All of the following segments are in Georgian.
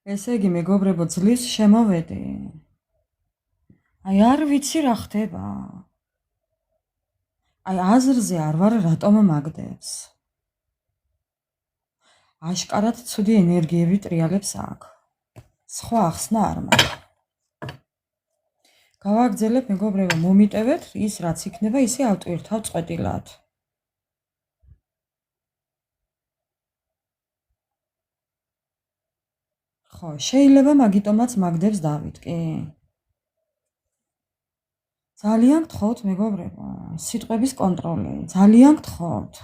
ესე იგი, მეგობრებო, ძლის შემოვედი. აი, არ ვიცი რა ხდება. აი, აზრზე არ ვარ, რატომ მაგდებს. აშკარად ცუდი ენერგიები ტრიალებს აქ. სხვა ახსნა არ მაქვს. გავაგრძელებ, მეგობრებო, მომიტევეთ, ის რაც იქნება, ისე ავტვირთავ წყვეტილად. ხო, შეიძლება მაგიტომაც მაგდებს დავით, კი? ძალიან გთხოვთ, მეგობრებო, სიტყვების კონტროლი, ძალიან გთხოვთ.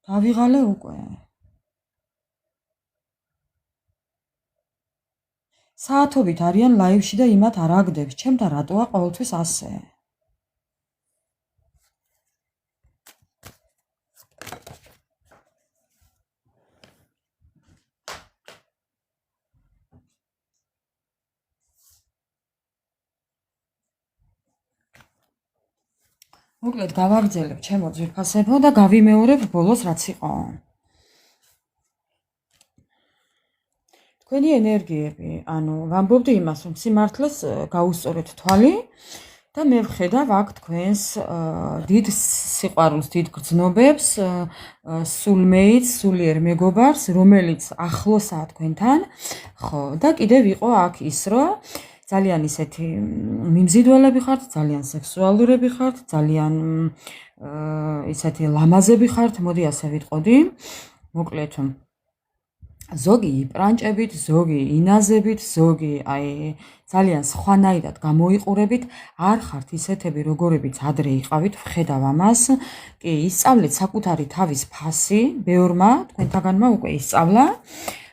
დავიღალე უკვე. საათობით არიან ლაივში და იმათ არ აგდებს, ჩემთან რატოა ყოველთვის ასე? მოკლედ გავაგრძელებ ჩემო ძვირფასებო და გავიმეორებ ბოლოს რაც იყო. თქვენი ენერგიები, ანუ ვამბობდი იმას, რომ სიმართლეს გაუსწორეთ თვალი და მე ვხედავ აქ თქვენს დიდ სიყვარულს, დიდ გრძნობებს, სულმეიტს, სულიერ მეგობარს, რომელიც ახლოსაა თქვენთან, ხო, და კიდევ იყო აქ ის, რომ ძალიან ისეთი მიმზიდველები ხართ, ძალიან სექსუალურები ხართ, ძალიან ისეთი ლამაზები ხართ, მოდი ასე ვიტყოდი. მოკლედ ზოგი იპრანჭებით, ზოგი ინაზებით, ზოგი აი ძალიან სხვანაირად გამოიყურებით, არ ხართ ისეთები, როგორებიც ადრე იყავით, ვხედავ ამას. კი, ისწავლეთ საკუთარი თავის ფასი, ბევრმა თქვენთაგანმა უკვე ისწავლა.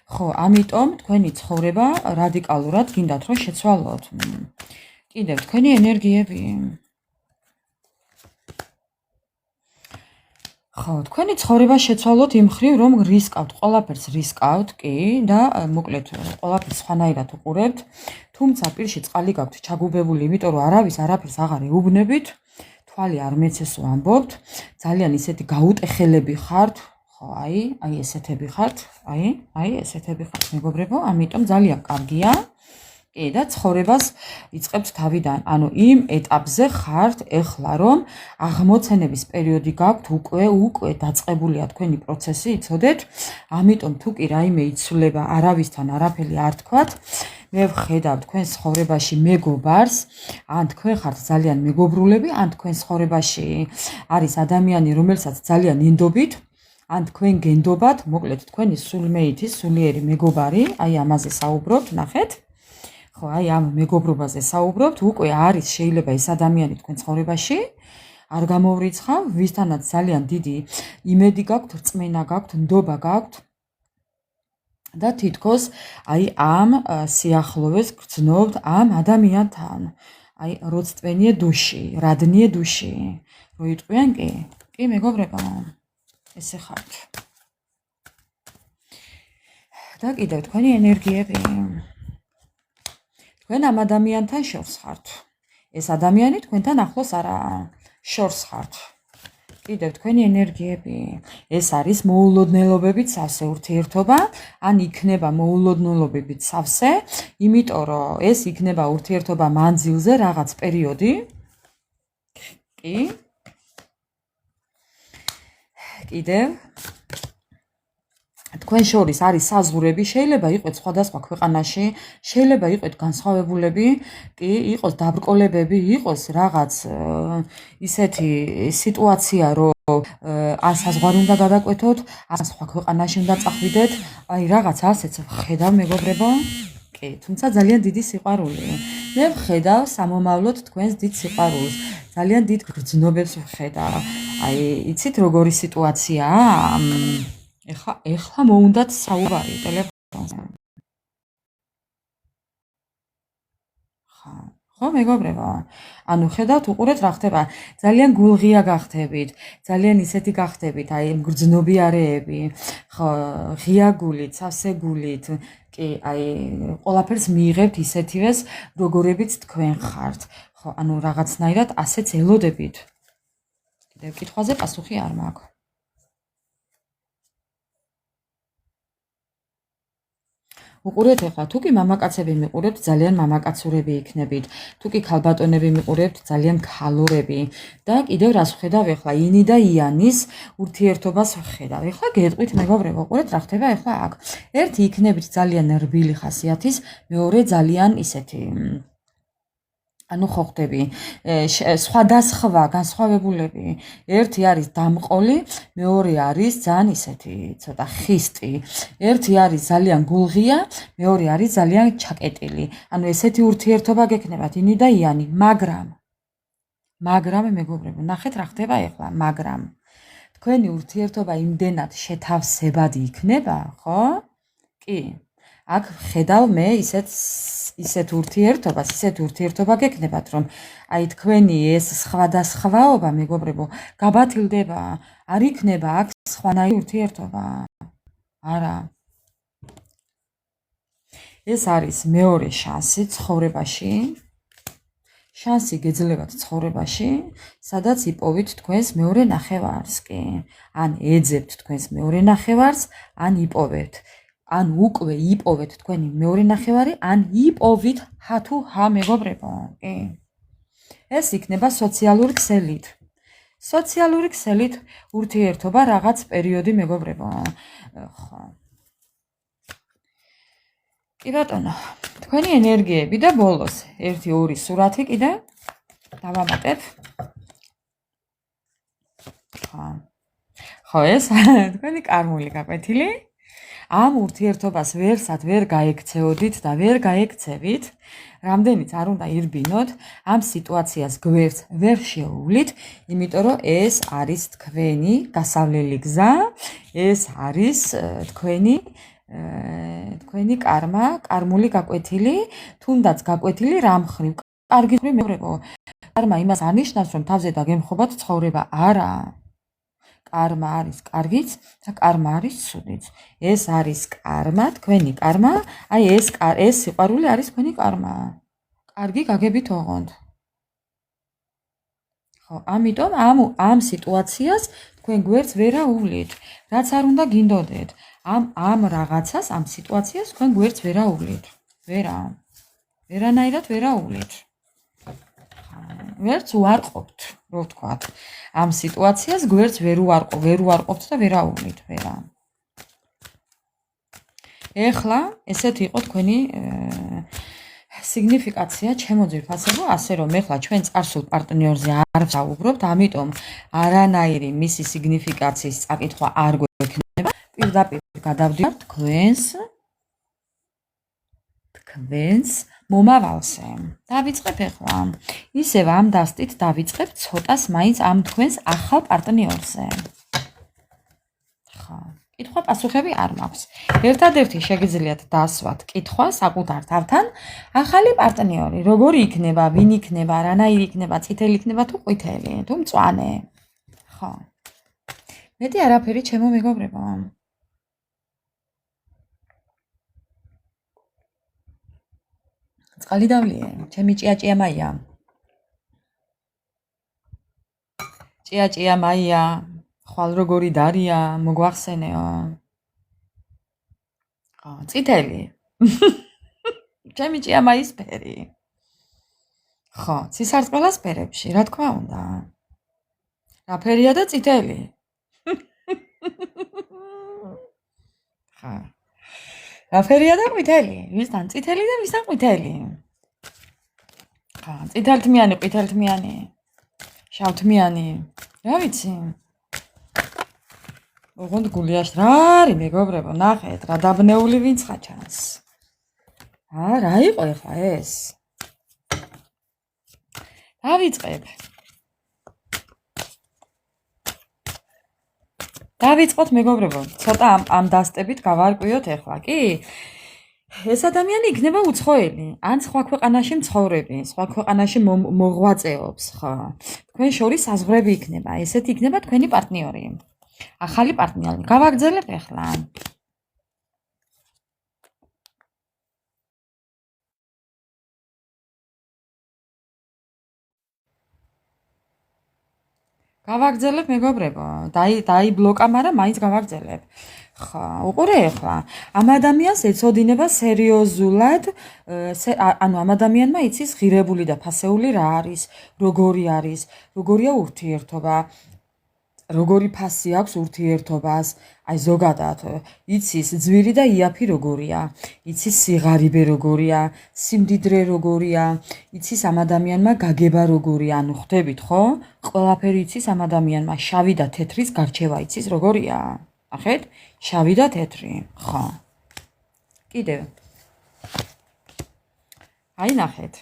ხო, ამიტომ თქვენი ცხოვრება რადიკალურად გინდათ რომ შეცვალოთ. კიდევ თქვენი ენერგიები. ხო, თქვენი ცხოვრება შეცვალოთ იმ ხრივ, რომ რისკავთ, ყველაფერს რისკავთ, კი, და მოკლედ ყველაფერს სხვანაირად უყურებთ, თუმცა პირში წყალი გაქვთ ჩაგუბებული, იმიტომ რომ არავის არაფერს აღარ ეუბნებით, თვალი არ მეცესო ამბობთ, ძალიან ისეთი გაუტეხელები ხართ, ხო, აი ესეთები ხართ, აი ესეთები ხართ, მეგობრებო, ამიტომ ძალიან კარგია. კი, და ცხოვრებას იწყებთ თავიდან, ანუ იმ ეტაპზე ხართ ეხლა, რომ აღმოცენების პერიოდი გაქვთ, უკვე დაწყებულია თქვენი პროცესი, იცოდეთ, ამიტომ თუ კი რაიმე იცვლება, არავისთან არაფერი არ თქვათ, მე ვხედავ თქვენ ცხოვრებაში მეგობარს, ან თქვენ ხართ ძალიან მეგობრულები, ან თქვენ ცხოვრებაში არის ადამიანი, რომელსაც ძალიან ენდობით, ან თქვენ გენდობათ, მოკლედ თქვენი სულმეიტის, სულიერი მეგობარი, აი ამაზე საუბრობთ, ნახეთ. ხო, აი ამ მეგობრობაზე საუბრობთ, უკვე არის შეიძლება ეს ადამიანი თქვენ ცხოვრებაში, არ გამოვრიცხავ, ვისთანაც ძალიან დიდი იმედი გაქვთ, რწმენა გაქვთ, ნდობა გაქვთ და თითქოს აი ამ სიახლოვეს გრძნობთ ამ ადამიანთან. აი როცტვენიე დუში, რადნიე დუში. რო იტყვიან კი? კი, მეგობრებო, ესე ხართ. და კიდევ თქვენი ენერგიები. თქვენ ამ ადამიანთან შორს ხართ. ეს ადამიანი თქვენთან ახლოს არაა, შორს ხართ. კიდევ თქვენი ენერგიები. ეს არის მოულოდნელობებით სავსე ურთიერთობა, ან იქნება მოულოდნელობებით სავსე, იმიტომ რომ ეს იქნება ურთიერთობა მანძილზე რაღაც პერიოდი. კი. კიდევ თქვენ შორის არის საზღვრები, შეიძლება იყოს სხვადასხვა ქვეყანაში, შეიძლება იყოს განსხვავებულები, კი, იყოს დაბრკოლებები, იყოს რაღაც ისეთი სიტუაცია, რომ ან საზღვარი უნდა გადაკვეთოთ, ან სხვა ქვეყანაში უნდა წახვიდეთ, აი რაღაც ასეც ვხედავ, მეგობრებო. კი, თუმცა ძალიან დიდი სიყვარული. მე ვხედავ სამომავლოდ თქვენს დიდ სიყვარულს, ძალიან დიდ გრძნობებს ვხედავ. აი, იცით როგორი სიტუაციაა? ეხლა მოუნდათ საუბარი ტელეფონზე. ხო, მეგობრებო, ანუ ხედავთ, უყურეთ რა ხდება, ძალიან გულღია გახდებით, ძალიან ისეთი გახდებით, აი მგრძნობიარეები, ხო, ღია გულით, სავსე გულით, კი, აი ყველაფერს მიიღებთ ისეთივეს, როგორებიც თქვენ ხართ, ხო, ანუ რაღაცნაირად ასეც ელოდებით. კიდევ კითხვაზე პასუხი არ მაქვს. უყურეთ ახლა, თუ კი მამაკაცები მიყურებთ, ძალიან მამაკაცურები იქნებით. თუ კი ქალბატონები მიყურებთ, ძალიან ქალურები. და კიდევ რას ვხედავ ახლა? ინი და იანის ურთიერთობას ვხედავ. ახლა გეტყვით, მეგობრებო, უყურეთ რა ხდება ახლა აქ. ერთი იქნებით ძალიან რბილი ხასიათის, მეორე ძალიან ისეთი ანუ ხო ხდები სხვადასხვა განსხვავებულები. ერთი არის დამყოლი, მეორე არის ძალიან ისეთი ცოტა ხისტი. ერთი არის ძალიან გულღია, მეორე არის ძალიან ჩაკეტილი. ანუ ესეთი ურთიერთობა გექნებათ ინი და იანი, მაგრამ მეგობრებო, ნახეთ რა ხდება ახლა, მაგრამ თქვენი ურთიერთობა იმდენად შეთავსებადი იქნება, ხო? კი. აქ ხედავ მე ისეთ ურთიერთობა გექნებათ, რომ აი თქვენი ეს სხვადასხვაობა, მეგობრებო, გაბათილდება, არ იქნება აქ სხვანაირი ურთიერთობა. არა. ეს არის მეორე შანსი ცხოვრებაში. შანსი გეძლევათ ცხოვრებაში, სადაც იპოვით თქვენს მეორე ნახევარს, კი. ან ეძებთ თქვენს მეორე ნახევარს, ან იპოვეთ. ან უკვე იპოვეთ თქვენი მეორე ნახევარი, ან იპოვით ჰა თუ ჰა, მეგობრებო, კი. ეს იქნება სოციალური ქსელით. სოციალური ქსელით ურთიერთობა რაღაც პერიოდი, მეგობრებო. ხო. კი ბატონო, თქვენი ენერგიები და ბოლოს 1-2 სურათი კიდე დავამატებ. ხო, ეს თქვენი კარმული გაკვეთილი. ამ ურთიერთობას ვერსად ვერ გაექცეოდით და ვერ გაექცევით, რამდენიც არ უნდა ირბინოთ, ამ სიტუაციას გვერდს ვერ შეუვლით, იმიტომ რომ ეს არის თქვენი გასავლელი გზა, ეს არის თქვენი კარმა, კარმული გაკვეთილი, თუნდაც გაკვეთილი რამ ხრივ. კარგი ხრივ, მეგობრებო, კარმა იმას არნიშნავს, რომ თავზე დაგემხობათ ცხოვრება, არა. კარმა არის კარგიც და კარმა არის ცუდიც. ეს არის კარმა, თქვენი კარმა, აი ეს სიყვარული არის თქვენი კარმა. კარგი გაგებით ოღონდ. ხო, ამიტომ ამ სიტუაციას თქვენ გვერდს ვერ აუვლით, რაც არ უნდა გინდოდეთ. ამ რაღაცას, ამ სიტუაციას თქვენ გვერდს ვერ აუვლით. ვერანაირად ვერ აუვლით. ვერც უარყოფთ, რო ვთქვათ. ამ სიტუაციას გვერდს ვერ უარყოფთ და ვერ აუვლით, ვერა. ეხლა ესეთი იყო თქვენი სიგნიფიკაცია ჩემო ძვირფასებო, ასე რომ ეხლა ჩვენ წარსულ პარტნიორზე არ ვსაუბრობთ, ამიტომ არანაირი მისი სიგნიფიკაციის წაკითხვა არ გვექნება. პირდაპირ გადავდივართ თქვენს მომავალზე. დავიწყებ ეხლა. ისევ ამ დასტით დავიწყებ ცოტას მაინც ამ თქვენს ახალ პარტნიორზე. ხო. კითხვა პასუხები არ მაქვს. ერთადერთი შეგიძლიათ დასვათ კითხვა საკუთარ თავთან, ახალი პარტნიორი, როგორი იქნება, ვინ იქნება, რანაირი იქნება, წითელი იქნება თუ ყვითელი, თუ მწვანე. ხო. მეტი არაფერი ჩემო მეგობრებო. წყალი დავლიე, ჩემი ჭია მაია. ჭია მაია, ხვალ როგორი დარია, მოგვახსენეო. ხო, წითელი. ჩემი ჭია მაის ფერი. ხო, ცისარტყელას ფერებში, რა თქმა უნდა. რა ფერია და წითელი? ხო. რა ფერია და ყვითელი? ვისთან წითელი და ვისთან ყვითელი? ხო, წითელთმიანი, ყვითელთმიანი, შავთმიანი. რა ვიცი? ოღონდ გულიაში რა არის, მეგობრებო, ნახეთ, რა დაბნეული ვინცხა ჩანს. რა იყო ახლა ეს? დავიწყოთ, მეგობრებო, ცოტა ამ დასტებით გავარკვიოთ ახლა, კი? ეს ადამიანი იქნება უცხოელი, ან სხვა ქვეყანაში მცხოვრები, სხვა ქვეყანაში მოღვაწეობს, ხო? თქვენ შორის საზღვრები იქნება, ესეთი იქნება თქვენი პარტნიორი. ახალი პარტნიორი. გავაგრძელებ ახლა. გავაგრძელებ, მეგობრებო. დაიბლოკა, მაგრამ მაინც გავაგრძელებ. ხა, უყურე ახლა. ამ ადამიანს ეცოდინება სერიოზულად, ანუ ამ ადამიანმა იცის ღირებული და ფასეული რა არის, როგორი არის, როგორია ურთიერთობა, როგორი ფასი აქვს ურთიერთობას, აი ზოგადად იცის ძვირი და იაფი როგორია, იცის სიღარიბე როგორია, სიმდიდრე როგორია, იცის ამ ადამიანმა გაგება როგორია, ანუ ხვდებით ხო? ყველაფერი იცის ამ ადამიანმა, შავი და თეთრის გარჩევა იცის როგორია? ნახეთ? შავი და თეთრი, ხო. კიდევ. აი ნახეთ.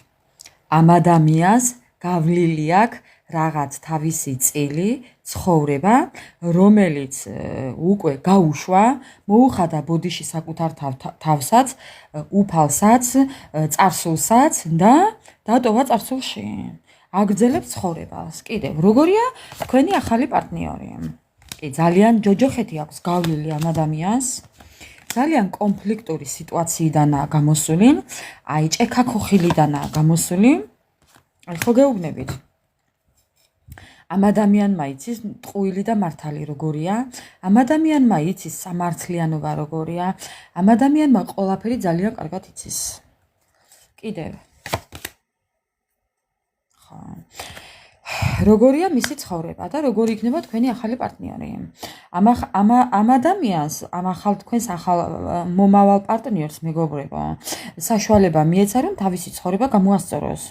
ამ ადამიანს გავლილი აქვს რაღაც თავისი წილი, ცხოვრება, რომელიც უკვე გაუშვა, მოუხადა ბოდიში საკუთარ თავსაც, უფალსაც, წარსულსაც და დატოვა წარსულში. აგრძელებს ცხოვრებას. კიდევ, როგორია თქვენი ახალი პარტნიორი? კი, ძალიან ჯოჯოხეთი აქვს გავლილი ამ ადამიანს. ძალიან კონფლიქტური სიტუაციიდანაა გამოსული, აი ჭექაქუხილიდანაა გამოსული. აი ხო გეუბნებით. ამ ადამიანმა იცის ტყუილი და მართალი როგორია, ამ ადამიანმა იცის სამართლიანობა როგორია, ამ ადამიანმა ყველაფერი ძალიან კარგად იცის. კიდევ. ხო. როგორია მისი ცხოვრება და როგორი იქნება თქვენი ახალი პარტნიორი? ამ ადამიანს, ამ ახალ თქვენს ახალ მომავალ პარტნიორს მეგობრებო, საშუალება მიეცა რომ თავისი ცხოვრება გამოასწოროს.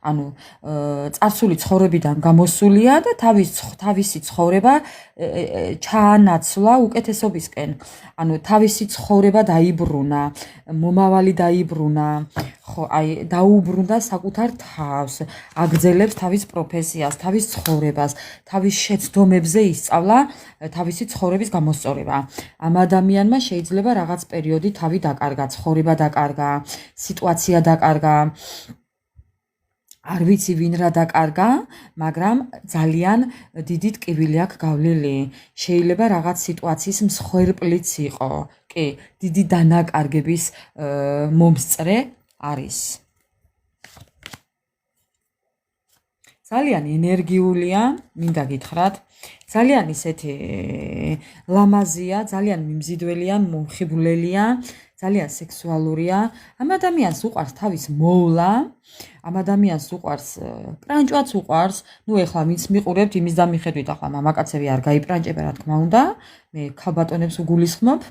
ანუ წარსული ცხოვრებიდან გამოსულია და თავისი ცხოვრება ჩაანაცვლა უკეთესობისკენ. ანუ თავისი ცხოვრება დაიბრუნა, მომავალი დაიბრუნა, ხო, აი დაუბრუნდა საკუთარ თავს, აგრძელებს თავის პროფესიას, თავის ცხოვრებას, თავის შეცდომებზე ისწავლა თავისი ცხოვრების გამოსწორება. ამ ადამიანმა შეიძლება რაღაც პერიოდი თავი დაკარგა, ცხოვრება დაკარგა, სიტუაცია დაკარგა. არ ვიცი ვინ რა დაკარგა, მაგრამ ძალიან დიდი ტკივილი აქვს გავლილი. შეიძლება რაღაც სიტუაციის მსხვერპლიც იყო. კი, დიდი დანაკარგების მომსწრე არის. ძალიან ენერგიულია, მინდა გითხრათ. ძალიან ისეთი ლამაზია, ძალიან მიმზიდველია, მომხიბვლელია, ძალიან სექსუალურია. ამ ადამიანს უყვარს თავის მოვლა, ამ ადამიანს უყვარს პრანჭვაც უყვარს. ნუ ეხლა ვინც მიყურებთ, იმის და მიხედვით ახლა მამაკაცები არ გაიპრანჭება, რა თქმა უნდა. მე ქალბატონებს უგულისხმობ.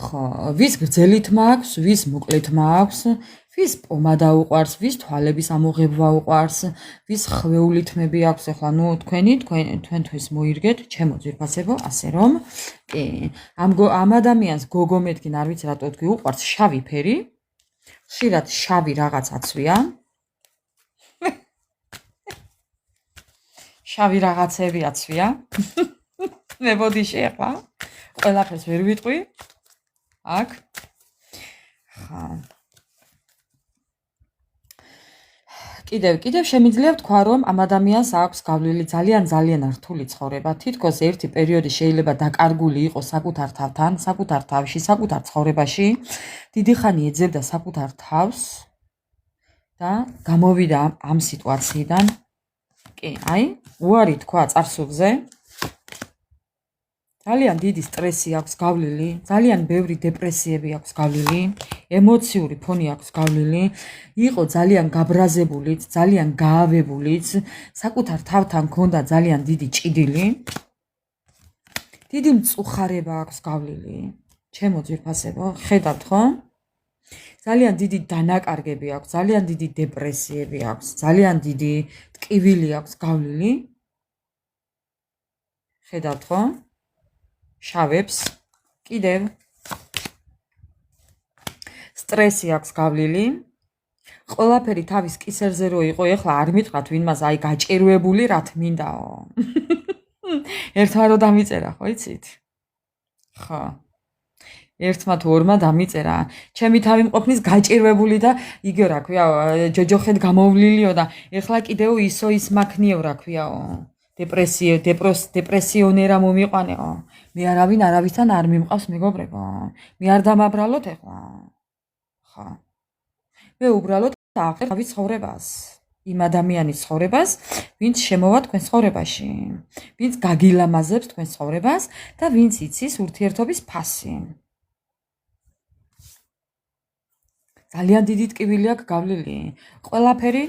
ხო, ვის გრძელით მაქვს, ვის მოკლით მაქვს, ვის პომადა უყვარს, ვის თვალების ამოღება უყვარს, ვის ხვეული თმები აქვს, ახლა ნუ თქვენთვის მოირგეთ, ჩემო ძვირფასებო, ასე რომ, კი, ამ ადამიანს გოგო მეთქინ, არ ვიცი რატო თქვი, უყვარს შავი ფერი, ხშირად შავი რაღაც აცვია. შავი რაღაცები აცვია. მე ბოდიში ახლა ყველაფერს ვერ ვიტყვი. აქ. ხა. კიდევ შემიძლია ვთქვა, რომ ამ ადამიანს აქვს გავლილი ძალიან რთული ცხოვრება. თითქოს ერთი პერიოდი შეიძლება დაკარგული იყოს საკუთარ თავთან, საკუთარ თავში, საკუთარ ცხოვრებაში. დიდი ხანი ეძებდა საკუთარ თავს და გამოვიდა ამ სიტუაციიდან. კი, აი, უარი თქვა წარსულზე. ძალიან დიდი სტრესი აქვს გავლილი, ძალიან ბევრი დეპრესიები აქვს გავლილი, ემოციური ფონი აქვს გავლილი, იყო ძალიან გაბრაზებულიც, ძალიან გაავებულიც, საკუთარ თავთან ჰქონდა ძალიან დიდი ჭიდილი, დიდი მწუხარება აქვს გავლილი, ჩემო ძვირფასებო, ხედავთ ხო? ძალიან დიდი დანაკარგები აქვს, ძალიან დიდი დეპრესიები აქვს, ძალიან დიდი ტკივილი აქვს გავლილი. ხედავთ ხო? შავებს, კიდევ სტრესი აქვს გავლილი. ყველაფერი თავის კისერზე რო იყო, ეხლა არ მითხრათ ვინმას აი გაჭირვებული რა თმინდაო. ერთმა რო დამიწერა, ხო იცით? ხო. ერთმა თუ ორმა დამიწერა, ჩემი თავი მყოფნის გაჭირვებული და იგივე რა ქვია, ჯოჯოხეთ გამოვლილიო და ეხლა კიდევ ისო ის მაქნიო რა ქვიაო. დეპრესიონერა მომიყვანეო. მე არავისთან არ მიმყავს მეგობრებო. მე არ დამაბრალოთ ეხლა. ხო. მე უბრალოდ აღწერ თავის ცხოვრებას. იმ ადამიანის ცხოვრებას, ვინც შემოვა თქვენ ცხოვრებაში, ვინც გაგილამაზებს თქვენ ცხოვრებას და ვინც იცის ურთიერთობის ფასი. ძალიან დიდი ტკივილი აქვს გავლილი. ყველაფერი